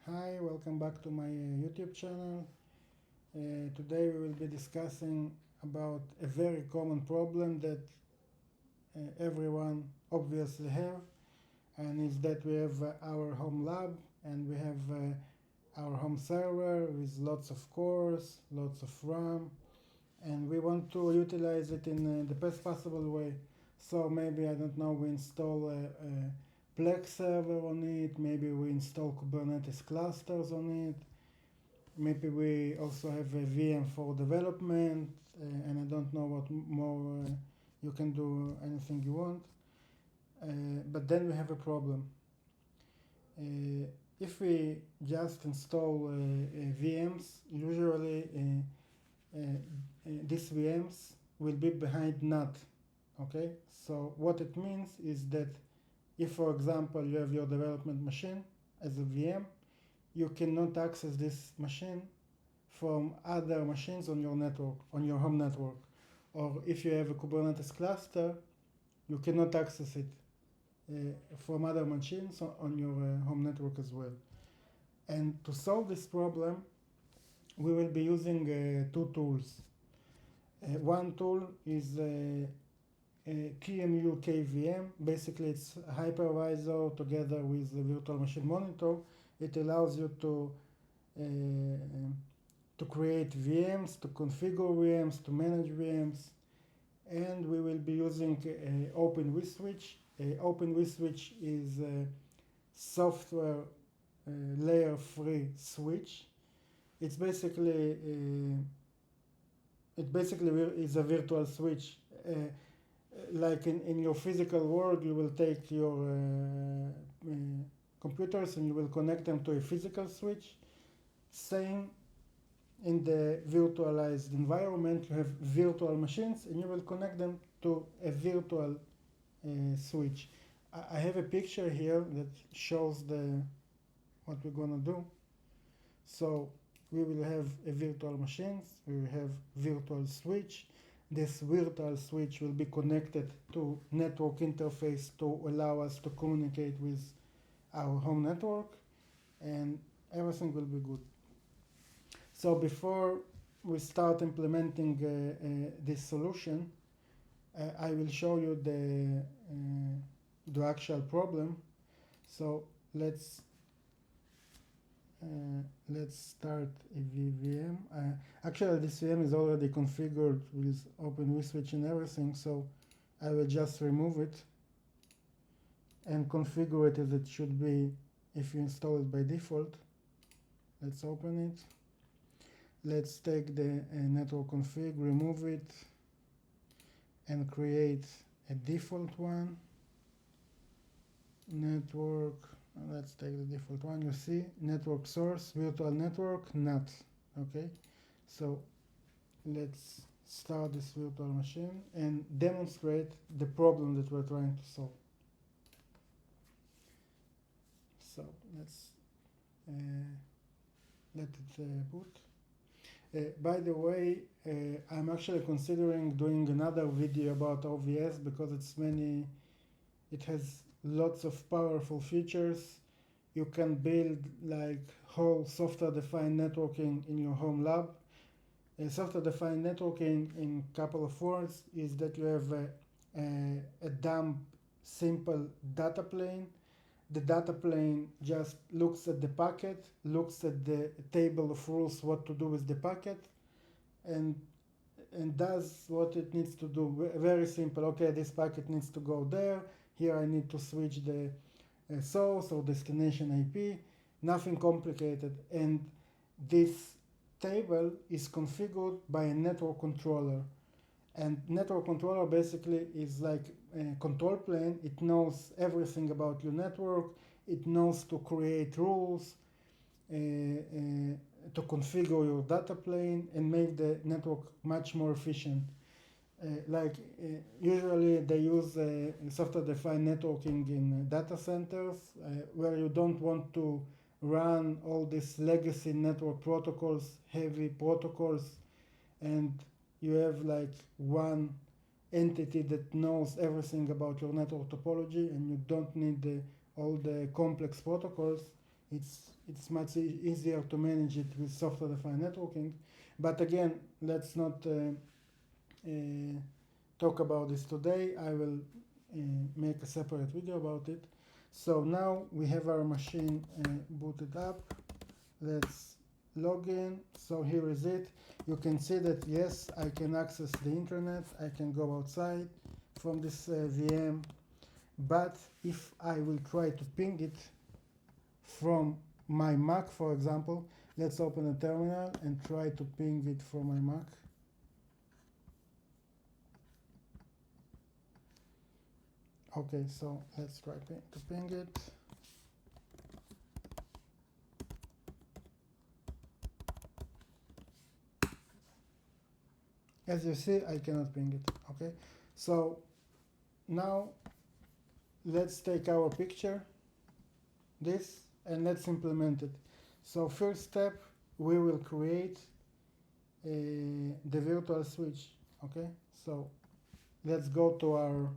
Hi, welcome back to my YouTube channel. Today we will be discussing about a very common problem that everyone obviously have, and is that we have our home lab and we have our home server with lots of cores, lots of RAM, and we want to utilize it in the best possible way. So maybe, I don't know, we install a Plex server on it, maybe we install Kubernetes clusters on it, maybe we also have a VM for development, and I don't know what more, you can do anything you want. But then we have a problem. If we just install VMs, usually these VMs will be behind NAT. Okay, so what it means is that if, for example, you have your development machine as a VM, you cannot access this machine from other machines on your network, on your home network. Or if you have a Kubernetes cluster, you cannot access it from other machines on your home network as well. And to solve this problem, we will be using two tools. One tool is QEMU KVM. Basically, it's a hypervisor together with the virtual machine monitor. It allows you to create VMs, to configure VMs, to manage VMs, and we will be using Open vSwitch. Open vSwitch is a software layer 3 switch. It's basically is a virtual switch. Like in your physical world, you will take your computers and you will connect them to a physical switch. Same in the virtualized environment, you have virtual machines and you will connect them to a virtual switch. I have a picture here that shows what we're gonna do. So we will have a virtual machines, we will have virtual switch. This virtual switch will be connected to network interface to allow us to communicate with our home network, and everything will be good. So before we start implementing this solution, I will show you the actual problem. So let's start a VM. Actually, this VM is already configured with Open vSwitch and everything, so I will just remove it and configure it as it should be if you install it by default. Let's open it. Let's take the network config, remove it, and create a default one. Network, let's take the default one. You see, network source, virtual network, NAT. Okay, so let's start this virtual machine and demonstrate the problem that we're trying to solve. So let's let it boot. By the way, I'm actually considering doing another video about OVS because it has lots of powerful features. You can build like whole software-defined networking in your home lab. Software-defined networking, in a couple of words, is that you have a dumb, simple data plane. The data plane just looks at the packet, looks at the table of rules what to do with the packet, and does what it needs to do. Very simple. Okay, this packet needs to go there. Here I need to switch the source or destination IP. Nothing complicated. And this table is configured by a network controller. And network controller basically is like a control plane. It knows everything about your network. It knows to create rules, to configure your data plane and make the network much more efficient. Usually they use software-defined networking in data centers where you don't want to run all these legacy network protocols, heavy protocols, and you have like one entity that knows everything about your network topology, and you don't need all the complex protocols. it's much easier to manage it with software-defined networking. But again, let's not talk about this today. I will make a separate video about it. So now we have our machine booted up. Let's log in. So here is it. You can see that yes, I can access the internet. I can go outside from this VM. But if I will try to ping it from my Mac, for example, let's open a terminal and try to ping it from my Mac. Okay, so let's try to ping it. As you see, I cannot ping it. Okay, so now let's take our picture, this, and let's implement it. So first step, we will create the virtual switch. Okay, so let's go to our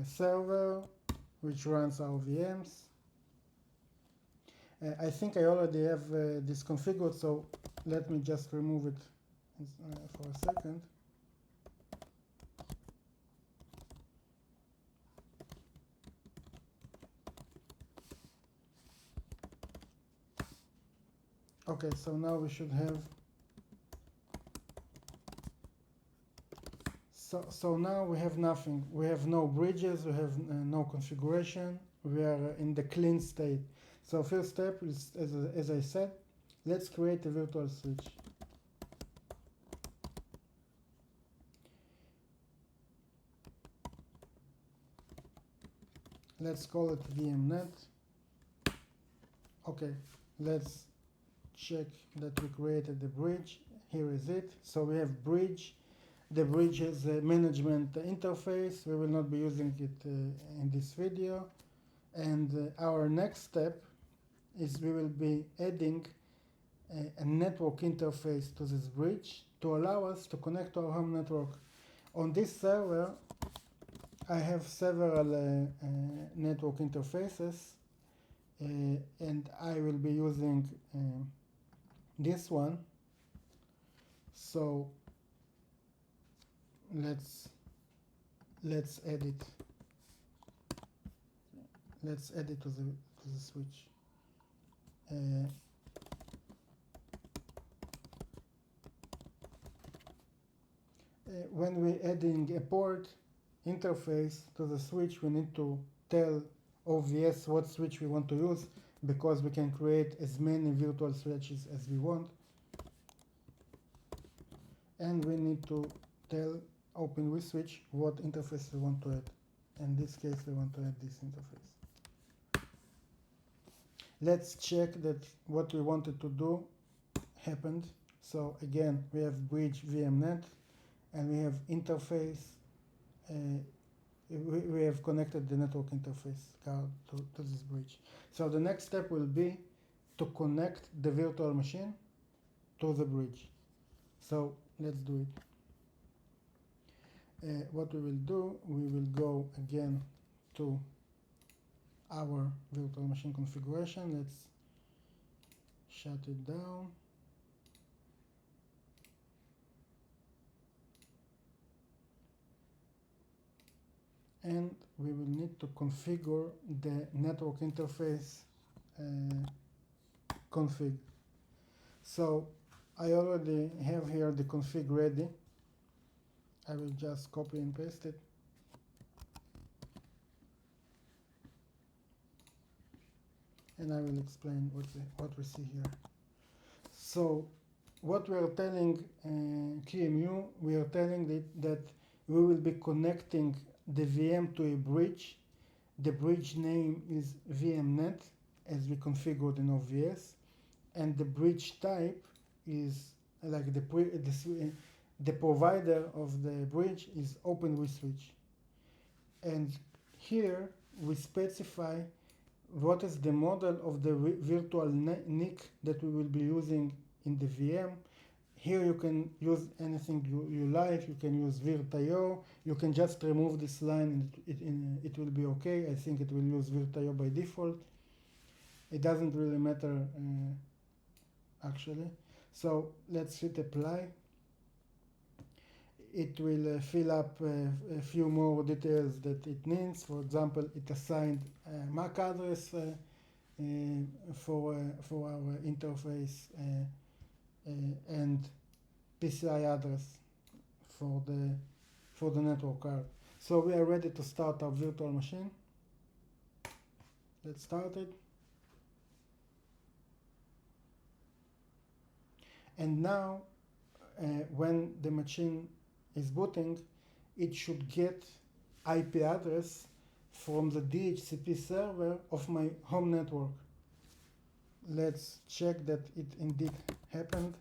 server which runs our VMs. I think I already have this configured, so let me just remove it for a second. Okay, so now we should have. So now we have nothing. We have no bridges, we have no configuration. We are in the clean state. So first step is, as I said, let's create a virtual switch. Let's call it VMnet. Okay, let's check that we created the bridge. Here is it. So we have bridge. The bridge has a management interface. We will not be using it in this video. And our next step is we will be adding a network interface to this bridge to allow us to connect to our home network. On this server, I have several network interfaces, and I will be using this one. So let's add it. Let's add it to the switch. When we're adding a port interface to the switch, we need to tell OVS what switch we want to use, because we can create as many virtual switches as we want. And we need to tell Open vSwitch what interface we want to add. In this case, we want to add this interface. Let's check that what we wanted to do happened. So again, we have bridge VMnet, and we have interface. We have connected the network interface card to this bridge. So the next step will be to connect the virtual machine to the bridge. So let's do it. What we will do, we will go again to our virtual machine configuration. Let's shut it down. And we will need to configure the network interface config. So I already have here the config ready. I will just copy and paste it. And I will explain what we see here. So what we are telling QEMU, we are telling it that we will be connecting the VM to a bridge. The bridge name is VMnet, as we configured in OVS, and the bridge type is like the provider of the bridge is Open vSwitch. And here we specify what is the model of the virtual NIC that we will be using in the VM. Here you can use anything you like. You can use virt.io. You can just remove this line and it will be okay. I think it will use virt.io by default. it doesn't really matter actually. So let's hit apply. It will fill up a few more details that it needs. For example, it assigned a MAC address for our interface and PCI address for the network card. So we are ready to start our virtual machine. Let's start it. And now when the machine is booting, it should get IP address from the DHCP server of my home network. Let's check that it indeed happened.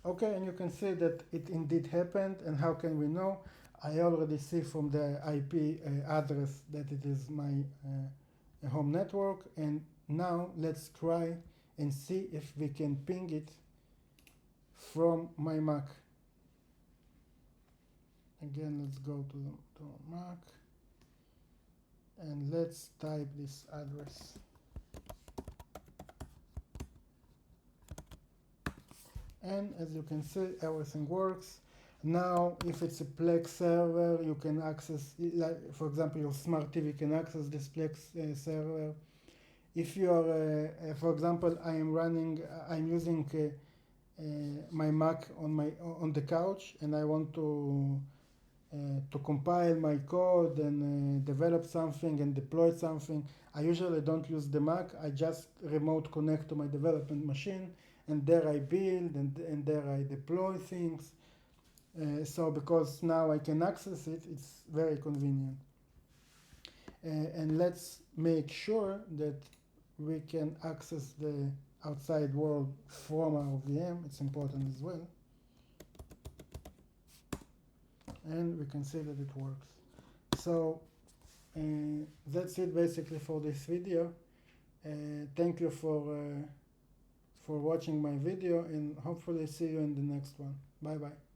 Okay, and you can see that it indeed happened. And how can we know? I already see from the IP address that it is my home network. And now let's try and see if we can ping it from my Mac. Again, let's go to Mac and let's type this address. And as you can see, everything works. Now, if it's a Plex server, you can access, like for example, your smart TV can access this Plex server. If you are, for example, I'm using my Mac on the couch, and I want to compile my code and develop something and deploy something. I usually don't use the Mac. I just remote connect to my development machine, and there I build and there I deploy things. So because now I can access it, it's very convenient. And let's make sure that we can access the outside world from our VM. It's important as well. And we can see that it works. So that's it basically for this video. Thank you for watching my video, and hopefully see you in the next one. Bye bye.